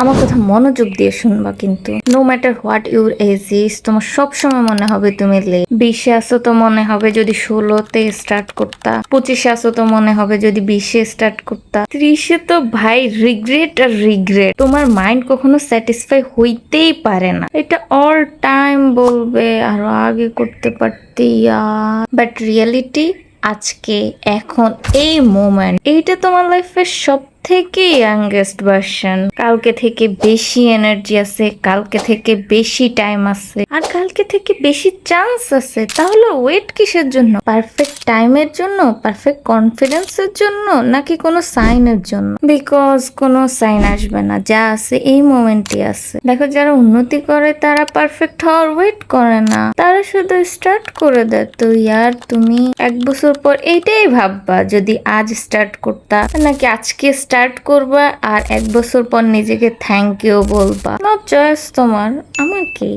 আমার কথা মনোযোগ দিয়ে শুনবা কিন্তু। No matter what your age is, তোমার সবসময় মনে হবে তুমি লেট। 20-এ আসো তো মনে হবে যদি 16-তে স্টার্ট করতা। 25-এ আসো তো মনে হবে যদি 20-এ স্টার্ট করতা। 30-এ তো ভাই রিগ্রেট আর রিগ্রেট। তোমার মাইন্ড কখনো স্যাটিসফাই হইতেই পারে না। এটা অল টাইম বলবে আরো আগে করতে পারতি ইয়ার। বাট রিয়েলিটি আজকে, এখন, এই মোমেন্ট, এইটা তোমার লাইফের সব থেকে ইয়াংগেস্ট ভার্সন। কালকে থেকে বেশি এনার্জি আছে, কালকে থেকে বেশি টাইম আছে, আর কালকে থেকে বেশি চান্স আছে। তাহলে ওয়েট কিসের জন্য? পারফেক্ট টাইমের জন্য, পারফেক্ট কনফিডেন্সের জন্য, নাকি কোনো সাইনের জন্য? বিকজ কোনো সাইন আসবে না, যা আছে এই মোমেন্টই আছে। দেখো, যারা উন্নতি করে তারা পারফেক্ট হওয়ার ওয়েট করে না, তারা শুধু স্টার্ট করে দেয়। তো ইয়ার, তুমি 1 বছর পর এইটাই ভাববা যদি আজ স্টার্ট করতা, নাকি আজকে স্টার্ট করবা আর 1 বছর পর নিজেকে থ্যাংক ইউ বলবা। নো চয়েস তোমার। আমার কি?